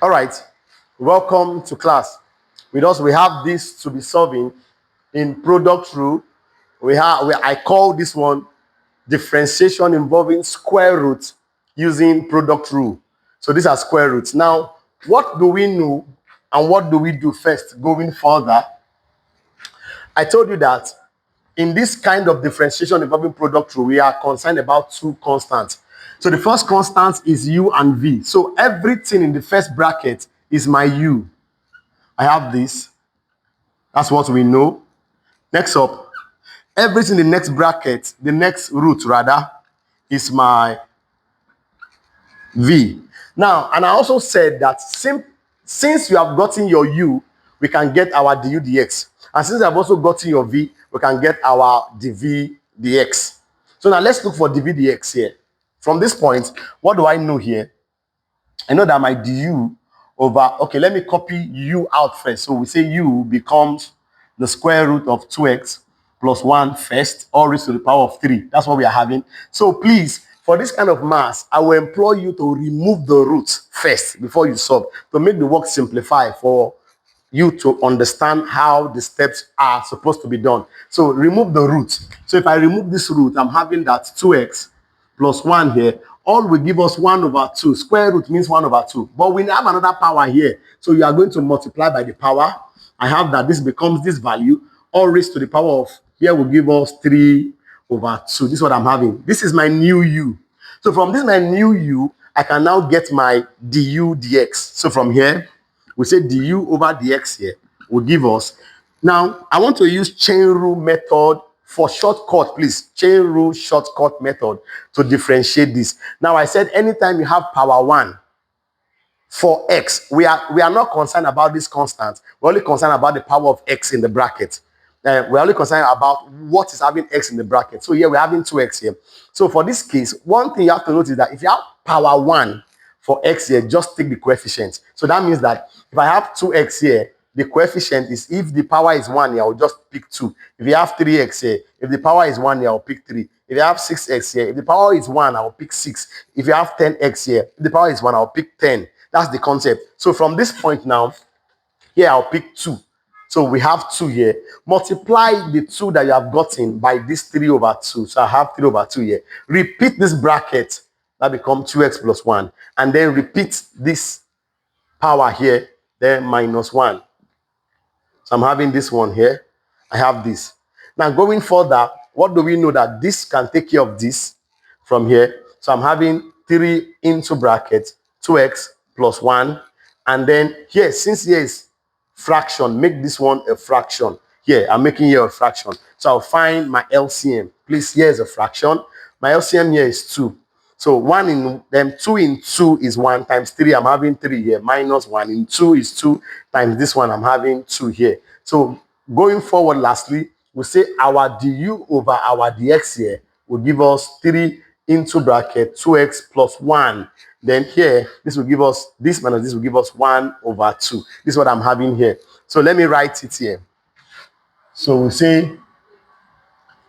All right, welcome to class. With us, we have this to be solving in product rule. I call this one differentiation involving square root using product rule. So these are square roots. Now, what do we know and what do we do first going further? I told you that in this kind of differentiation involving product rule, we are concerned about two constants. So the first constant is u and v. So everything in the first bracket is my u. I have this. That's what we know. Next up, everything in the next bracket, the next root rather, is my v. Now, and I also said that since you have gotten your u, we can get our du dx. And since I've also gotten your v, we can get our dv dx. So now let's look for dv dx here. From this point, what do I know here? I know that my du over, okay, let me copy u out first. So we say u becomes the square root of 2x plus 1 first, all raised to the power of 3. That's what we are having. So please, for this kind of mass, I will implore you to remove the roots first before you solve, to make the work simplify for you to understand how the steps are supposed to be done. So remove the root. So if I remove this root, I'm having that 2x plus 1 here. All will give us 1 over 2. Square root means 1 over 2. But we have another power here. So you are going to multiply by the power. I have that this becomes this value. All raised to the power of, here will give us 3 over 2. This is what I'm having. This is my new u. So from this my new u, I can now get my du dx. So from here, we say du over dx here will give us. Now, I want to use chain rule method for shortcut, please. Chain rule shortcut method to differentiate this. Now, I said anytime you have power 1 for x, we are not concerned about this constant. We're only concerned about the power of x in the bracket. We're only concerned about what is having x in the bracket. So here we're having 2x here. So for this case, one thing you have to notice is that if you have power 1 for x here, just take the coefficient. So that means that if I have 2x here, the coefficient is, if the power is 1 here, I'll just pick 2. If you have 3x here, if the power is 1 here, I'll pick 3. If you have 6x here, if the power is 1, I'll pick 6. If you have 10x here, if the power is 1, I'll pick 10. That's the concept. So from this point now, here I'll pick 2. So we have 2 here. Multiply the 2 that you have gotten by this 3 over 2. So I have 3 over 2 here. Repeat this bracket. That becomes 2x plus 1. And then repeat this power here, then minus 1. So I'm having this one here. I have this. Now going further, what do we know? That this can take care of this from here. So I'm having 3 into bracket, 2x plus 1. And then here, since here is fraction, make this one a fraction. Here, I'm making here a fraction. So I'll find my LCM. Please, here is a fraction. My LCM here is 2. So 2 in 2 is 1 times 3. I'm having 3 here. Minus 1 in 2 is 2 times this one. I'm having 2 here. So going forward, lastly, we say our du over our dx here will give us 3 into bracket 2x plus 1. Then here, this will give us, this minus this will give us 1 over 2. This is what I'm having here. So let me write it here. So we say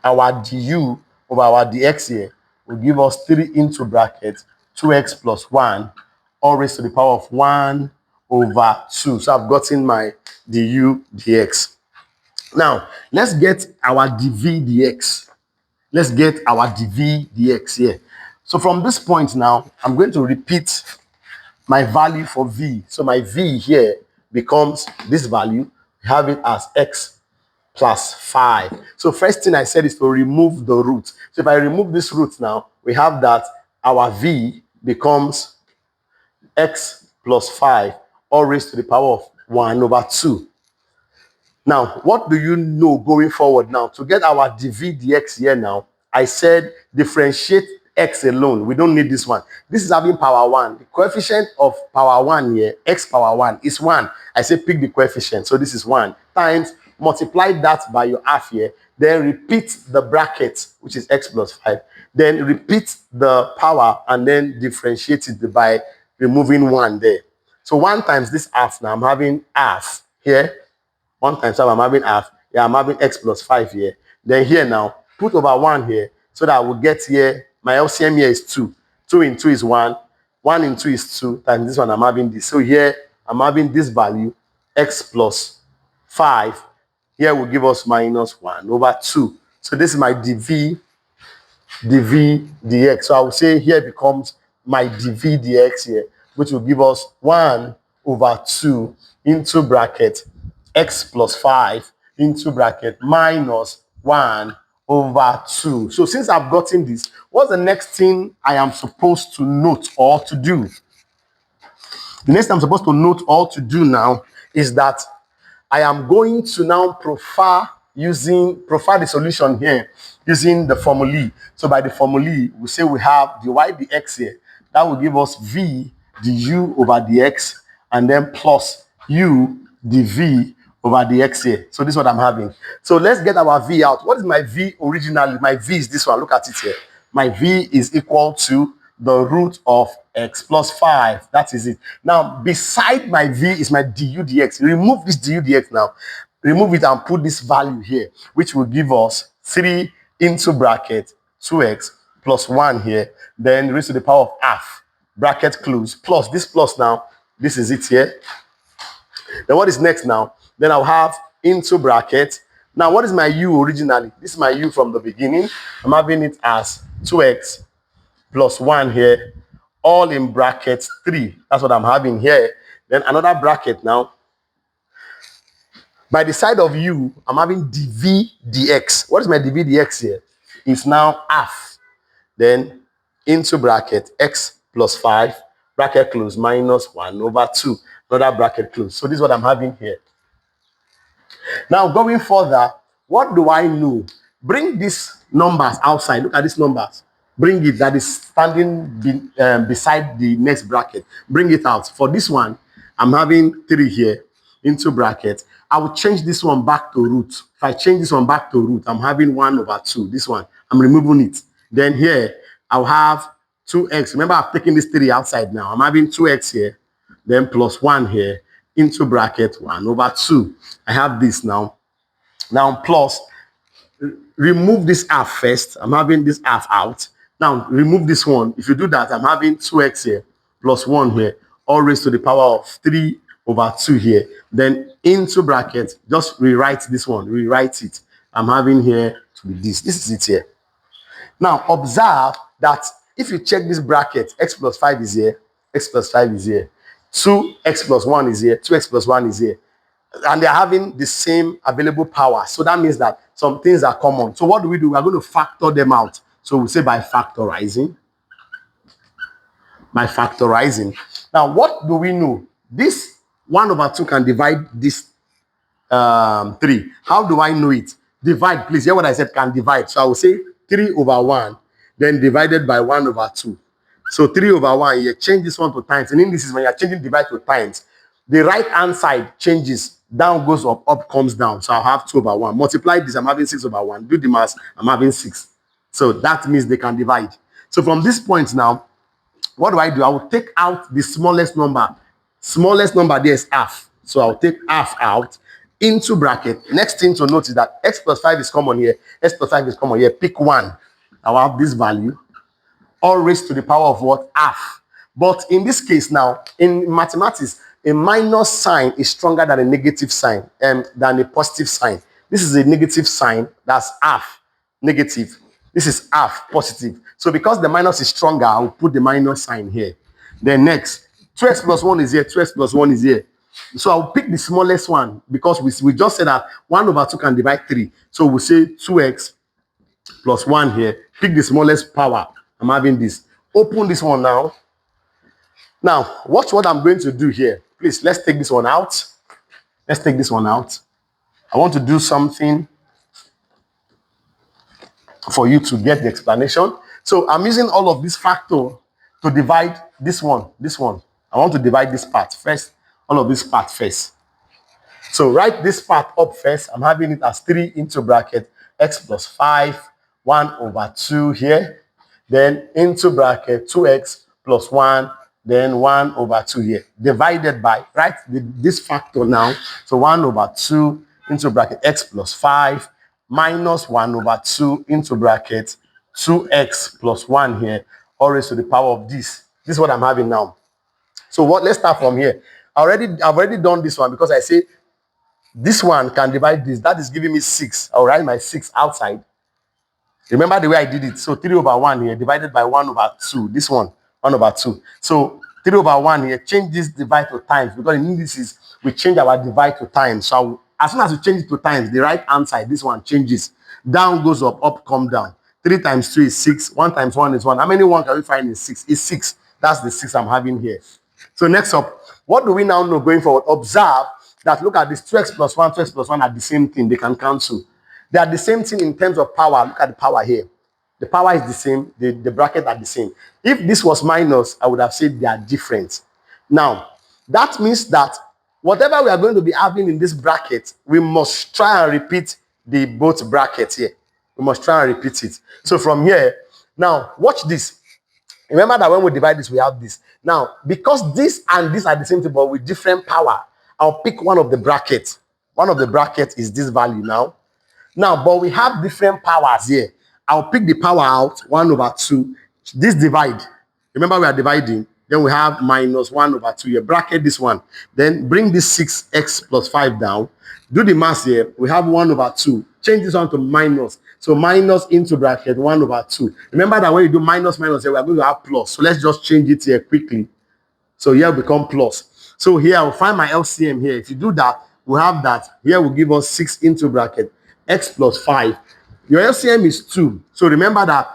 our du over our dx here will give us 3 into bracket 2x plus 1, all raised to the power of 1 over 2. So I've gotten my du dx. Now, let's get our dv dx. Let's get our dv dx here. So from this point now, I'm going to repeat my value for v. So my v here becomes this value. We have it as x plus 5. So first thing I said is to remove the root. So if I remove this root now, we have that our v becomes x plus 5, all raised to the power of 1 over 2. Now, what do you know going forward now? To get our dv dx here now, I said differentiate x alone. We don't need this one. This is having power 1. The coefficient of power 1 here, x power 1, is 1. I say pick the coefficient. So this is 1 times, multiply that by your half here, then repeat the bracket, which is x plus 5. Then repeat the power and then differentiate it by removing 1 there. So 1 times this half now, I'm having half here. 1 times 5, I'm having half. Yeah, I'm having x plus 5 here. Then here now, put over 1 here so that I will get here, my LCM here is 2. 2 in 2 is 1. 1 in 2 is 2 times this one. I'm having this. So here I'm having this value, x plus 5. Here will give us minus 1 over 2. So this is my dv dx. So I will say here becomes my dv dx here, which will give us 1 over 2 into bracket x plus 5 into bracket minus 1 over 2. So since I've gotten this, what's the next thing I am supposed to note or to do? The next thing I'm supposed to note or to do now is that I am going to now profile the solution here using the formulae. So by the formulae, we say we have dy dx here. That will give us v du over dx and then plus u dv over dx here. So this is what I'm having. So let's get our v out. What is my v originally? My v is this one. Look at it here. My v is equal to the root of x plus 5. That is it. Now, beside my v is my du dx. Remove this du dx now. Remove it and put this value here, which will give us 3 into bracket 2x plus 1 here. Then raised to the power of half, bracket close, plus this plus now. This is it here. Then what is next now? Then I'll have into bracket. Now, what is my u originally? This is my u from the beginning. I'm having it as 2x plus 1 here, all in bracket 3. That's what I'm having here. Then another bracket now. By the side of u, I'm having dv dx. What is my dv dx here? It's now half. Then into bracket x plus 5, bracket close, minus 1 over 2. Another bracket close. So this is what I'm having here. Now, going further, what do I know? Bring these numbers outside. Look at these numbers. Bring it that is standing beside the next bracket. Bring it out. For this one, I'm having 3 here into bracket. I will change this one back to root. If I change this one back to root, I'm having 1 over 2. This one, I'm removing it. Then here, I'll have 2x. Remember, I've taken this 3 outside now. I'm having 2x here, then plus 1 here into bracket 1 over 2. I have this now. Now, plus, remove this half first. I'm having this half out. Now, remove this one. If you do that, I'm having 2x here plus 1 here, all raised to the power of 3 over 2 here. Then into bracket, just rewrite this one. Rewrite it. I'm having here to be this. This is it here. Now, observe that if you check this bracket, x plus 5 is here, x plus 5 is here, 2x plus 1 is here, 2x plus 1 is here. And they're having the same available power. So that means that some things are common. So what do? We're going to factor them out. So we say by factorizing. By factorizing. Now, what do we know? This 1 over 2 can divide this 3. How do I know it? Divide, please. Hear what I said, can divide. So I will say 3 over 1, then divided by 1 over 2. So 3 over 1, you change this one to times. And in this is when you're changing divide to times. The right-hand side changes. Down goes up, up comes down. So I'll have 2 over 1. Multiply this, I'm having 6 over 1. Do the math, I'm having 6. So that means they can divide. So from this point now, what do? I will take out the smallest number. Smallest number there is half. So I'll take half out into bracket. Next thing to note is that x plus 5 is common here. X plus 5 is common here. Pick 1. I'll have this value. All raised to the power of what? Half. But in this case now, in mathematics, a minus sign is stronger than a negative sign, than a positive sign. This is a negative sign. That's half negative. This is half positive. So because the minus is stronger, I'll put the minus sign here. Then next, 2x plus 1 is here. 2x plus 1 is here. So I'll pick the smallest one because we just said that 1 over 2 can divide 3. So we'll say 2x plus 1 here. Pick the smallest power. I'm having this. Open this one now. Now, watch what I'm going to do here. Please, let's take this one out. Let's take this one out. I want to do something for you to get the explanation. So I'm using all of this factor to divide this one. I want to divide this part first. All of this part first. So write this part up first. I'm having it as 3 into bracket x plus 5, 1 over 2 here. Then into bracket 2x plus 1. Then 1 over 2 here, divided by, right, this factor now. So 1 over 2 into bracket x plus 5 minus 1 over 2 into bracket 2x plus 1 here, all raised to the power of this. This is what I'm having now. So let's start from here. I've already done this one because I say this one can divide this. That is giving me 6. I'll write my 6 outside. Remember the way I did it. So 3 over 1 here divided by 1 over 2. This one, 1 over 2. So 3 over 1 here, change this divide to times, because in English is we change our divide to times. So as soon as we change it to times, the right hand side, this one changes. Down goes up, up come down. 3 times 2 is 6. 1 times 1 is 1. How many 1 can we find in 6? It's 6. That's the 6 I'm having here. So next up, what do we now know going forward? Observe that, look at this, 2x plus 1, 2x plus 1 are the same thing. They can cancel. They are the same thing in terms of power. Look at the power here. The power is the same. The bracket are the same. If this was minus, I would have said they are different. Now, that means that whatever we are going to be having in this bracket, we must try and repeat the both brackets here. We must try and repeat it. So from here, now watch this. Remember that when we divide this, we have this. Now, because this and this are the same thing, but with different power, I'll pick one of the brackets. One of the brackets is this value now. Now, but we have different powers here. I'll pick the power out, 1 over 2. This divide. Remember, we are dividing. Then we have minus 1 over 2 here. Bracket this one. Then bring this 6x plus 5 down. Do the math here. We have 1 over 2. Change this one to minus. So minus into bracket 1 over 2. Remember that when you do minus, minus here, we are going to have plus. So let's just change it here quickly. So here will become plus. So here I'll find my LCM here. If you do that, we'll have that. Here will give us 6 into bracket x plus 5. Your LCM is 2. So remember that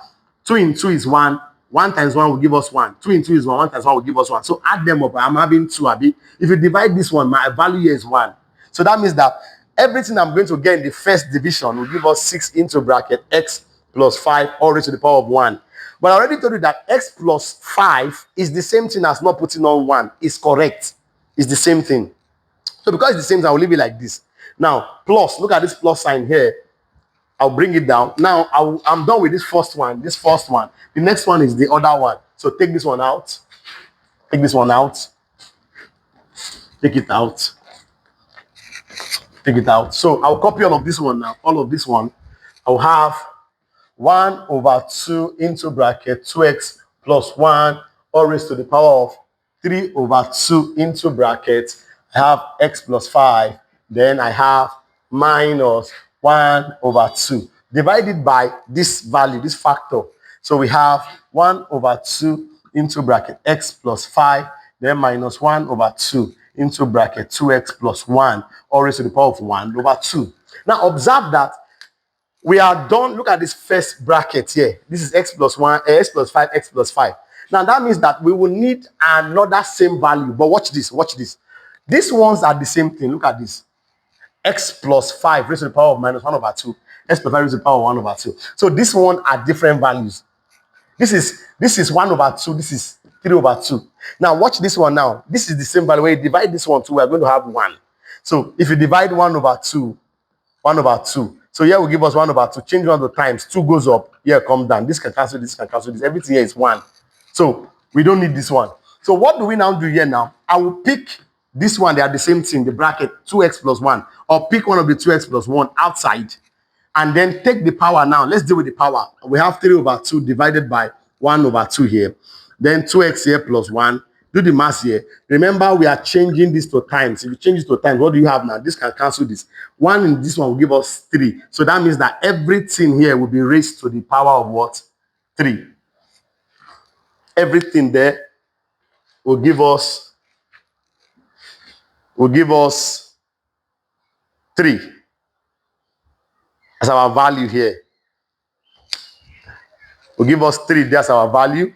2 in 2 is 1. 1 times 1 will give us 1. 2 in 2 is 1. 1 times 1 will give us 1. So add them up. I'm having 2. Abi. If you divide this one, my value here is 1. So that means that everything I'm going to get in the first division will give us 6 into bracket x plus 5 all raised to the power of 1. But I already told you that x plus 5 is the same thing as not putting on 1. It's correct. It's the same thing. So because it's the same thing, I will leave it like this. Now, plus, look at this plus sign here. I'll bring it down. Now, I'm done with this first one. The next one is the other one. So take this one out. Take this one out. Take it out. Take it out. So I'll copy all of this one now. All of this one. I'll have 1 over 2 into bracket 2x plus 1 all raised to the power of 3 over 2 into bracket. I have x plus 5. Then I have minus 1 over 2 divided by this value, this factor. So we have 1 over 2 into bracket x plus 5, then minus 1 over 2 into bracket 2x plus 1 all raised to the power of 1 over 2. Now observe that we are done. Look at this first bracket here. This is x plus 1, x plus 5, x plus 5. Now that means that we will need another same value. But watch this, watch this. These ones are the same thing. Look at this. X plus 5 raised to the power of minus 1 over 2. X plus 5 raised to the power of 1 over 2. So this one are different values. This is 1 over 2. This is 3 over 2. Now watch this one now. This is the same value. When you divide this one 2, we are going to have 1. So if you divide 1 over 2, 1 over 2. So here will give us 1 over 2. Change 1 to times. 2 goes up. Here come down. This can cancel this, can cancel this. Everything here is 1. So we don't need this one. So what do we now do here now? I will pick this one. They are the same thing. The bracket 2x plus 1. Or pick one of the 2x plus 1 outside. And then take the power now. Let's deal with the power. We have 3 over 2 divided by 1 over 2 here. Then 2x here plus 1. Do the math here. Remember, we are changing this to times. If you change this to times, what do you have now? This can cancel this. 1 in this one will give us 3. So that means that everything here will be raised to the power of what? 3. Everything there will give us 3 as our value here. Will give us 3. That's our value.